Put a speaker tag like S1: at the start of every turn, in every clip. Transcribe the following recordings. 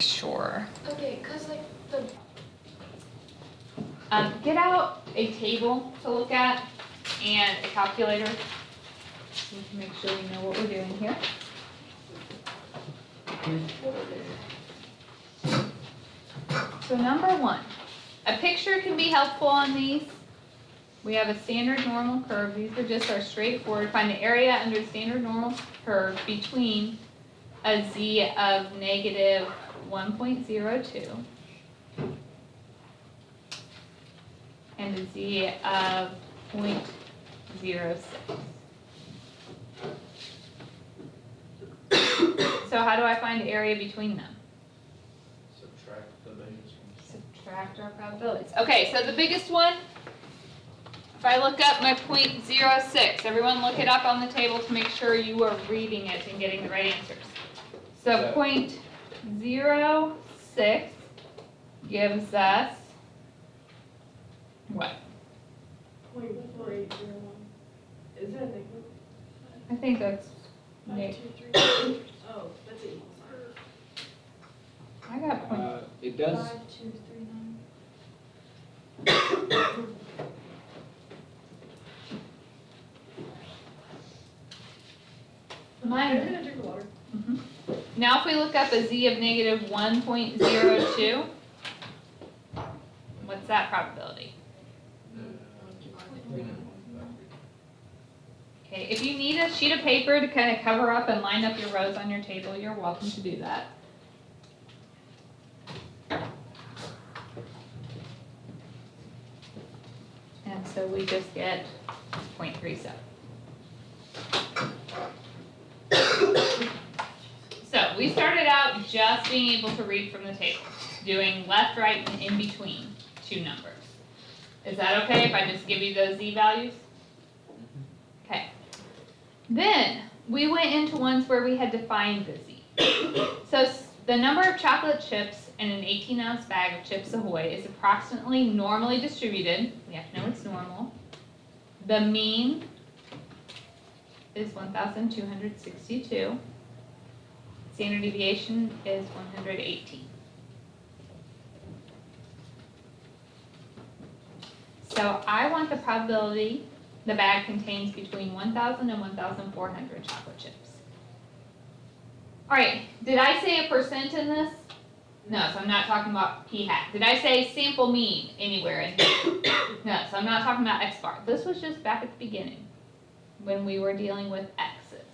S1: Sure.
S2: Okay, cause like the
S1: Get out a table to look at and a calculator. We can make sure we know what we're doing here. So number one, a picture can be helpful on these. We have a standard normal curve. These are just our straightforward. Find the area under the standard normal curve between a z of negative 1.02 and a z of 0.06. So how do I find the area between them?
S3: Subtract the biggest one.
S1: Subtract our probabilities. Okay, so the biggest one, if I look up my 0.06, everyone look it up on the table to make sure you are reading it and getting the right answers. So 0.06 gives us what?
S2: 0.4801. Is that a big one?
S1: I think that's
S2: 5, 2, 3. Oh, that's an equal sign.
S1: I got point.
S3: It does.
S2: 5, 2, 3, 9.
S1: Mine.
S2: I'm gonna drink water.
S1: Now if we look up a z of negative 1.02, what's that probability? Okay, if you need a sheet of paper to kind of cover up and line up your rows on your table, you're welcome to do that. And so we just get 0.37. So we started out just being able to read from the table, doing left, right, and in between two numbers. Is that okay if I just give you those z values? Okay. Then we went into ones where we had to find the z. So the number of chocolate chips in an 18-ounce bag of Chips Ahoy is approximately normally distributed. We have to know it's normal. The mean is 1,262. Standard deviation is 118. So I want the probability the bag contains between 1,000 and 1,400 chocolate chips. All right, did I say a percent in this? No, so I'm not talking about p hat. Did I say sample mean anywhere in here? No, so I'm not talking about x bar. This was just back at the beginning when we were dealing with x's.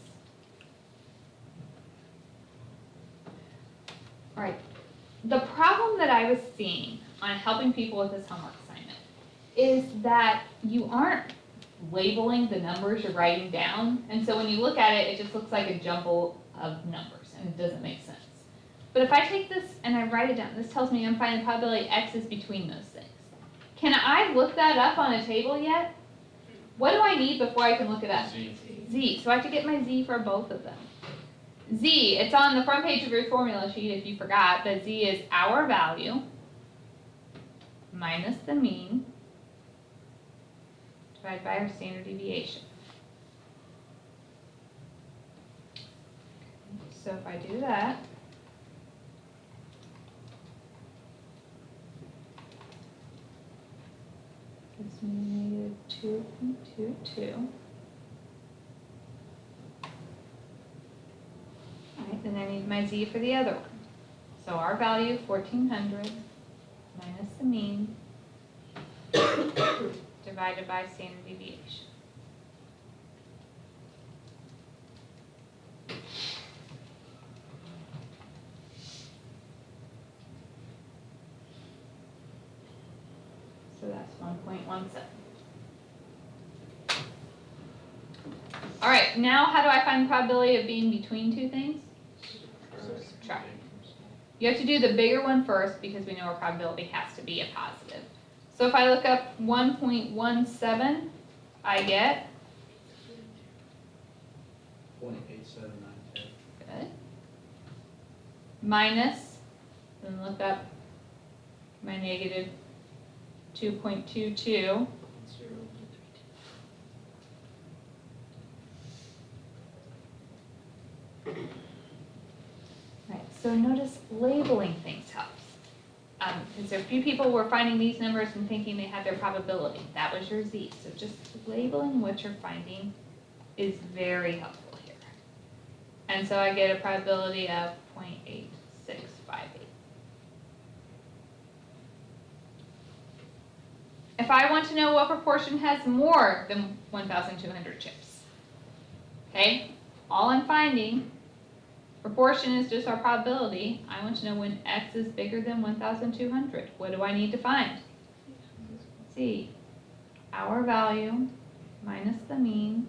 S1: All right, the problem that I was seeing on helping people with this homework assignment is that you aren't labeling the numbers you're writing down, and so when you look at it, it just looks like a jumble of numbers, and it doesn't make sense. But if I take this and I write it down, this tells me I'm finding the probability x is between those things. Can I look that up on a table yet? What do I need before I can look it up? Z. So I have to get my z for both of them. Z, it's on the front page of your formula sheet if you forgot, but z is our value minus the mean divided by our standard deviation. So if I do that, gives me negative 2.22. All right, then I need my z for the other one. So our value, 1,400 minus the mean divided by standard deviation. So that's 1.17. All right, now how do I find the probability of being between two things? Subtract. You have to do the bigger one first because we know our probability has to be a positive. So if I look up 1.17, I get
S3: 0.879.
S1: good. Minus, then look up my negative 2.22. Right, So notice labeling things helps. Because a few people were finding these numbers and thinking they had their probability. That was your Z. So just labeling what you're finding is very helpful here. And so I get a probability of 0.8658. If I want to know what proportion has more than 1,200 chips, okay, all I'm finding, proportion is just our probability. I want to know when X is bigger than 1,200. What do I need to find? Let's see, our value minus the mean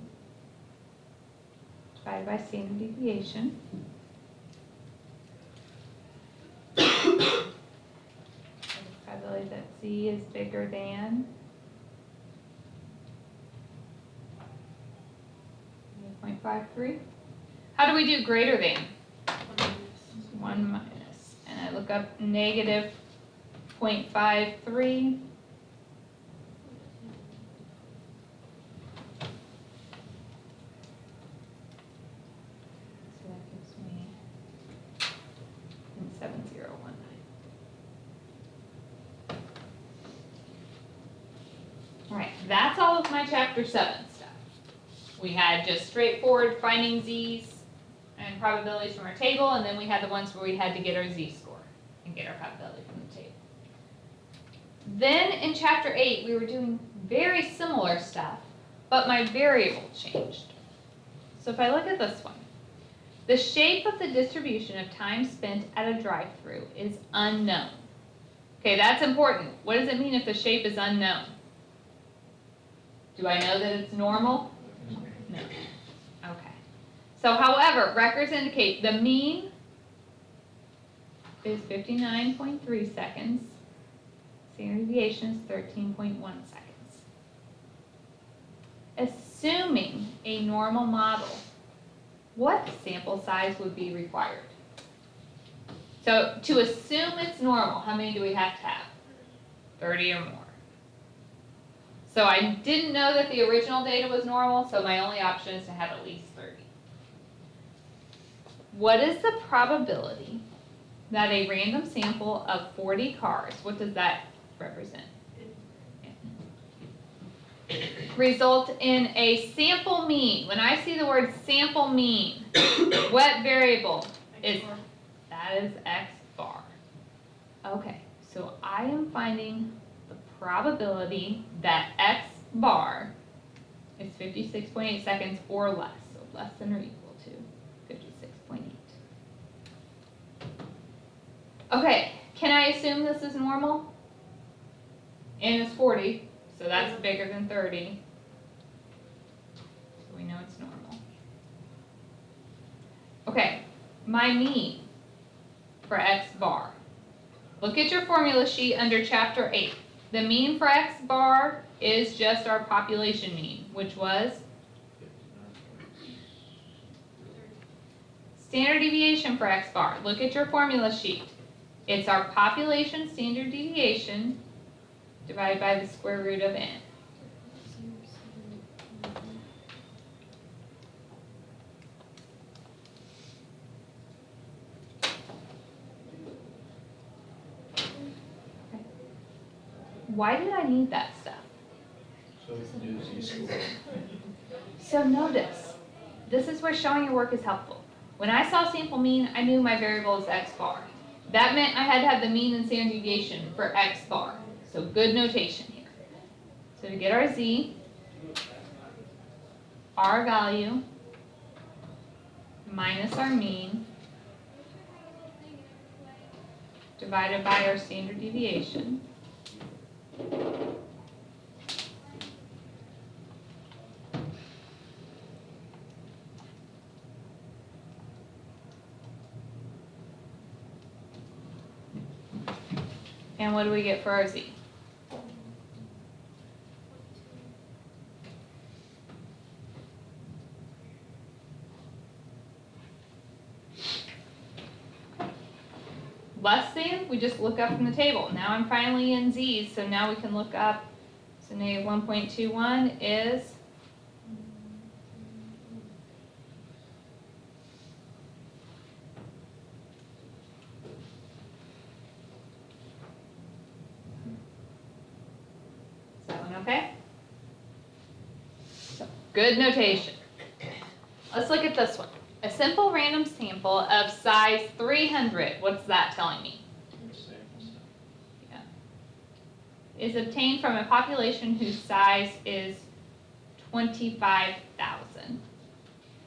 S1: divided by standard deviation. Probability that Z is bigger than 0.53. How do we do greater than? 1 minus. And I look up negative 0.53. So that gives me 7019. All right, that's all of my chapter 7 stuff. We had just straightforward finding Z's and probabilities from our table, and then we had the ones where we had to get our Z-score and get our probability from the table. Then in chapter 8, we were doing very similar stuff, but my variable changed. So if I look at this one, the shape of the distribution of time spent at a drive-through is unknown. Okay, that's important. What does it mean if the shape is unknown? Do I know that it's normal? No. Okay. So, however, records indicate the mean is 59.3 seconds. Standard deviation is 13.1 seconds. Assuming a normal model, what sample size would be required? So, to assume it's normal, how many do we have to have? 30 or more. So I didn't know that the original data was normal, so my only option is to have at least 30. What is the probability that a random sample of 40 cars, what does that represent? Result in a sample mean. When I see the word sample mean, what variable is that? Is X bar. Okay, so I am finding the probability that X bar is 56.8 seconds or less, so less than or equal to 56.8. Okay, can I assume this is normal? And it's 40, so that's bigger than 30. So we know it's normal. Okay, my mean for X bar. Look at your formula sheet under chapter 8. The mean for X bar is just our population mean, which was? Standard deviation for X bar. Look at your formula sheet. It's our population standard deviation divided by the square root of n. Why did I need that stuff?
S3: So we can do Z-score.
S1: So notice, this is where showing your work is helpful. When I saw sample mean, I knew my variable is X bar. That meant I had to have the mean and standard deviation for X bar. So good notation here. So to get our Z, our value minus our mean divided by our standard deviation. And what do we get for our Z? Less than, we just look up from the table. Now I'm finally in Z's, so now we can look up. So negative 1.21 is Good notation. Let's look at this one. A simple random sample of size 300, what's that telling me? Is obtained from a population whose size is 25,000.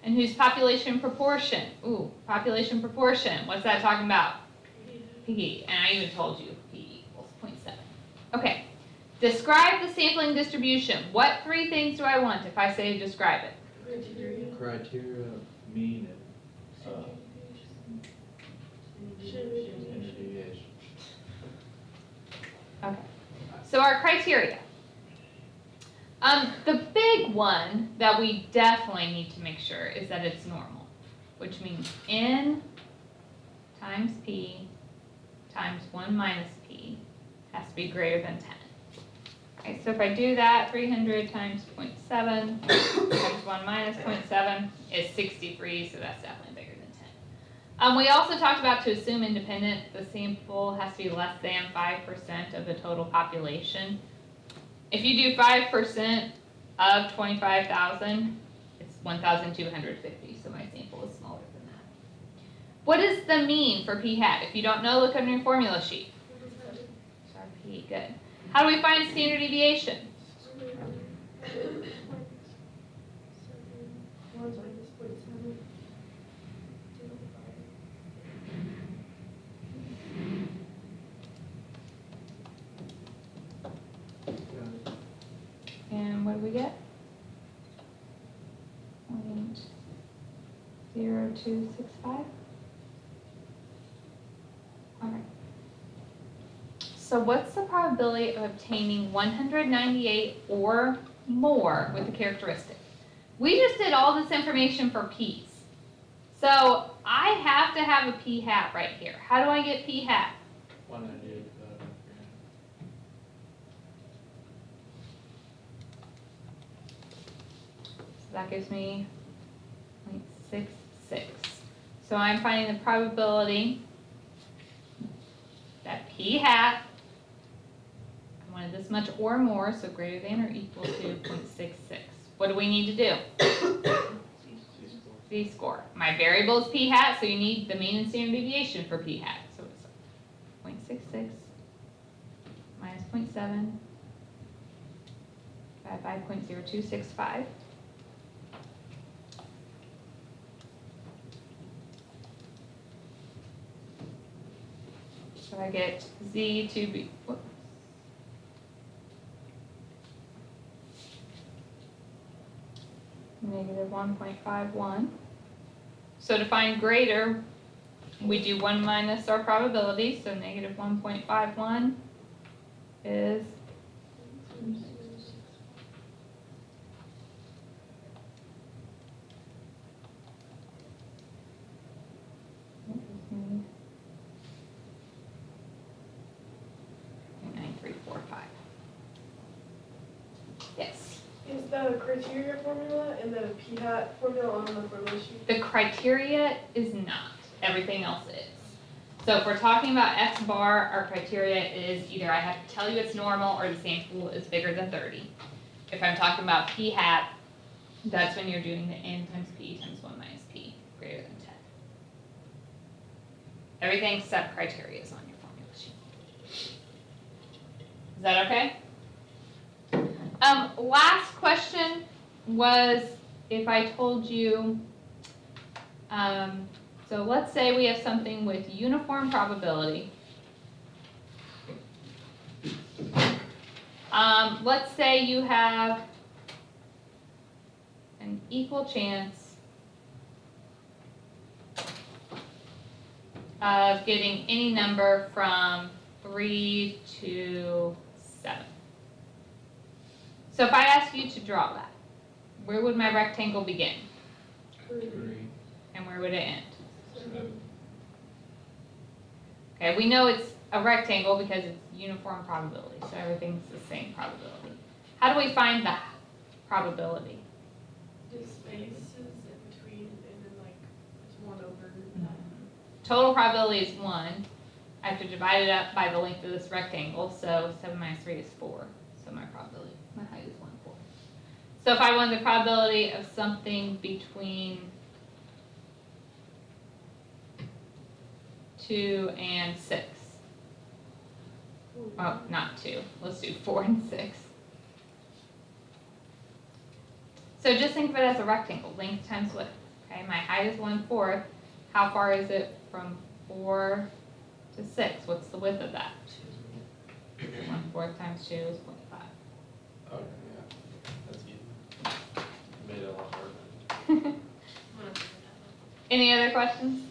S1: And whose population proportion, what's that talking about? P, and I even told you P equals 0.7. Okay, describe the sampling distribution. What three things do I want if I say describe it?
S3: Criteria, mean, and, standard deviation.
S1: Okay, so our criteria. The big one that we definitely need to make sure is that it's normal, which means N times P times 1 minus P has to be greater than 10. Okay, so if I do that, 300 times 0.7 times 1 minus 0.7 is 63, so that's definitely bigger than 10. We also talked about to assume independent, the sample has to be less than 5% of the total population. If you do 5% of 25,000, it's 1,250, so my sample is smaller than that. What is the mean for p hat? If you don't know, look on your formula sheet. Sorry, p, good. How do we find standard deviation? And what do we get? 0.0265. All right. So what's the probability of obtaining 198 or more with the characteristic? We just did all this information for p's. So I have to have a p hat right here. How do I get p hat?
S3: 198,
S1: So that gives me 0.66. So I'm finding the probability that p hat, I wanted this much or more, so greater than or equal to 0.66. What do we need to do? Z-score. My variable is p hat, so you need the mean and standard deviation for p hat. So it's 0.66 minus 0.7 divided by 0.0265. So I get Z to be, whoops. Negative 1.51. So to find greater, we do 1 minus our probability, so negative 1.51 is Yes.
S2: Is the criteria formula and the p hat formula on the formula sheet?
S1: The criteria is not. Everything else is. So if we're talking about X bar, our criteria is either I have to tell you it's normal or the sample is bigger than 30. If I'm talking about p hat, that's when you're doing the N times P times 1 minus P greater than 10. Everything except criteria is on your formula sheet. Is that okay? Last question was if I told you, so let's say we have something with uniform probability. Let's say you have an equal chance of getting any number from 3 to 7. So if I ask you to draw that, where would my rectangle begin?
S3: 3,
S1: And where would it end?
S3: 7.
S1: Okay, we know it's a rectangle because it's uniform probability, so everything's the same probability. How do we find that probability?
S2: Just spaces in between and then like it's 1 over 9.
S1: Total probability is 1. I have to divide it up by the length of this rectangle, so 7 minus 3 is 4. So my probability, my height is 1/4. So if I wanted the probability of something between 2 and 6. Oh, not 2, let's do 4 and 6. So just think of it as a rectangle, length times width, okay? My height is 1/4, how far is it from 4 to 6? What's the width of that? 1/4 times 2 is 0.5.
S3: Okay, yeah, that's easy. Made it a lot harder.
S2: I'm gonna figure that out.
S1: Any other questions?